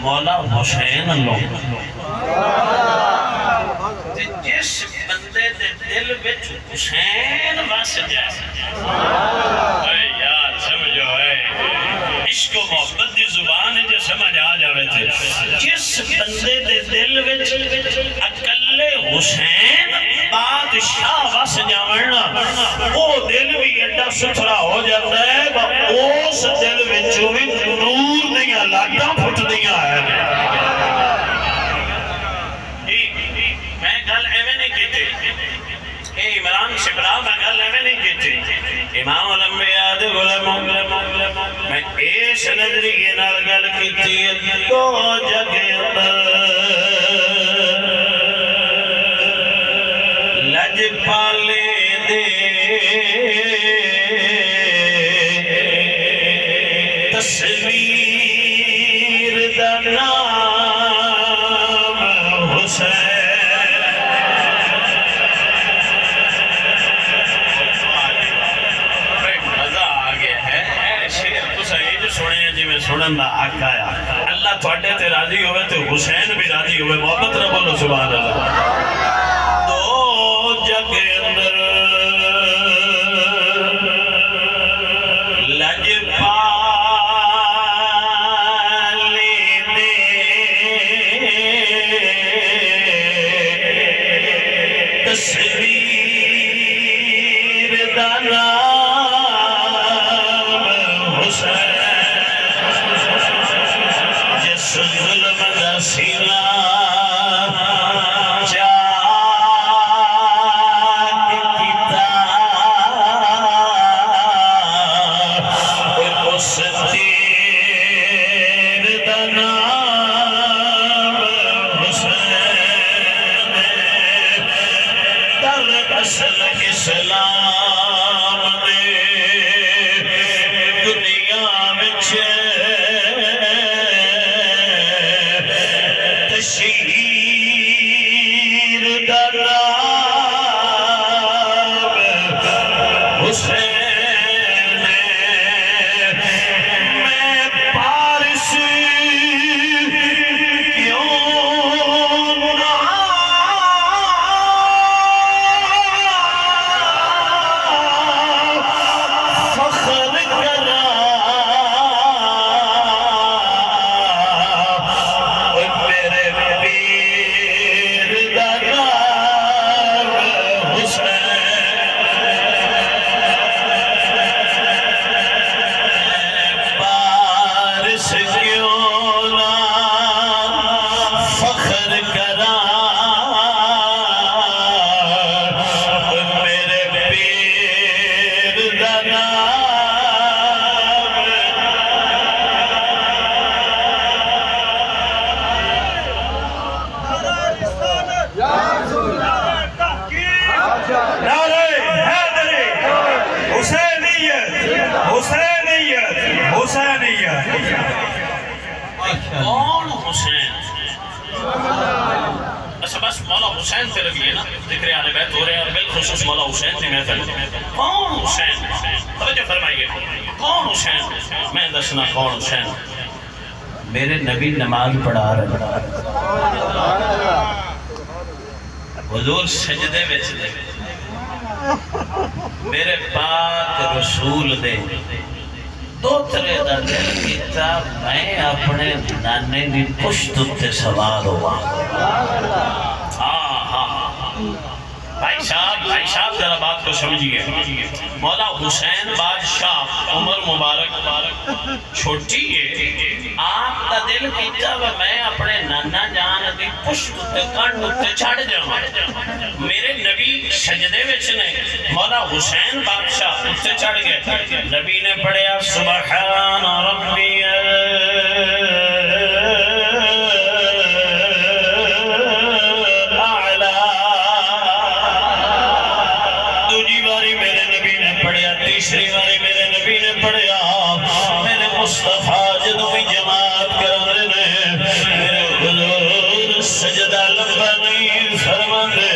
مولا حسین لو جس بندے دے دل وچ حسین وس جائے یار سمجھو ہے عشق و محبت دی زبان جو سمجھ آ جاوے تھے جس بندے دے دل وچ اکلے حسین بادشاہ وس جاونا وہ دل بھی ایڈا ستھرا ہو جاتا ہے اس دل وچوں بھی نور دیاں لاٹاں پھٹ دیاں ہے میں گل ایویں نہیں کیتی اے عمران شبرا میں گل ایویں نہیں کیتی امام الانبیاء دے غلام میں اس نظریے نال گل کیتی تو جگ اندر لج پالے دے تصویر دا نام حسین سنن دا حق آیا اللہ تھوڑے تے راضی ہوئے تے حسین بھی راضی ہوئے محبت نہ بولو سبحان اللہ دو جگ اندر لج پالے دے تصویر دا نام حسین ظلم دا سینہ چاک کیتا اس تیر دا نام حسین در اصل اسلام دے دنیا وچ شہیر دا نام حسین میں پارس کیوں نہ فخر کرا کون حسین بس مولا حسین سے لگی نا ذکر آل بیت ہو رہے ہیں اور بالخصوص مولا حسین سے محفل کون حسین توجہ فرمائیے کون حسین میں دسنا کون حسین میرے نبی نماز پڑھا رہے حضور سجدے وچ دے میرے پاک رسول دے دو ترے دا دل کیتا میں اپنے نانے دی پشت تے سوار ہوا بھائی صاحب ذرا بات کو سمجھئے مولا حسین بادشاہ عمر مبارک چھوٹی ہے آپ کا دل کیتا میں اپنے نانا جان دی پشت تے کانڈ تے چھڑ جاؤں میرے نبی سجدے وچ نے مولا حسین بادشاہ تے چڑھ گئے نبی نے پڑھیا سبحان ربی تیسری باری میرے نبی نے پڑھیا میرے مصطفیٰ جدو بھی جماعت کرنے میرے حضور سجدہ لمبا نہیں فرماندے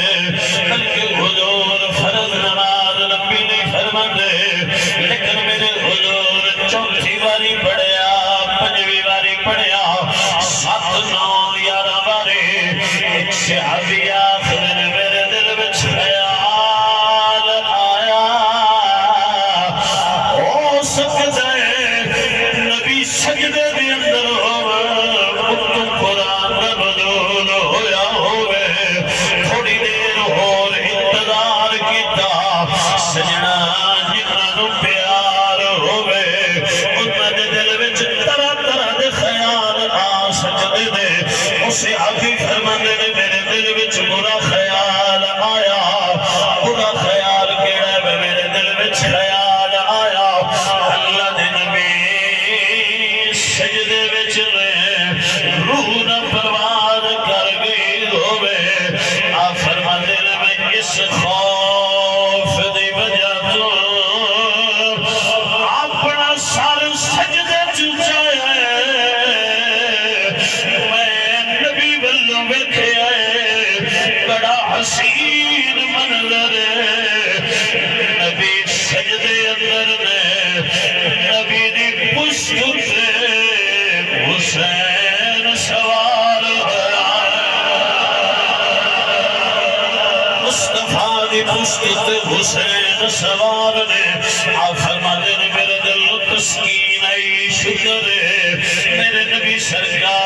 بلکہ حضور فرض نماز لمبی نہیں فرماندے لیکن میرے حضور چوتھی باری پڑھیا 9 11 بارے ایک صحابی آخر میرے دل وچ خیال آیا ہو سکتا ہے نبی سجدے دے اندر اتو قرآن دا نزول ہویا ہوئے تھوڑی دیر اور انتظار کیتا سجنا جنہاں پیار ہوئے انہاں دے دل وچ طرح طرح دے خیال آ سجدے دے اسے آگے فرماندے نے میرے دل وچ برا خیال آیا برا خیال کیڑا ہے میرے دل وچ خیال آیا اللہ دے نبی سجدے وچ روح نہ پروان کر گئی ہوئے آ فرماندے نے میں اس خوف دی وجہ تو اپنا سر سجدے چایا میں نبی ولوں ویکھیا بڑا حسین منظر نبی سجدے اندر نے نبی دی پشت تے حسین سوار مصطفیٰ دی پشت تے حسین سوار نے آ فرماتے نے میرے دل تسکین آئی شکر ہے میرے نبی سرکار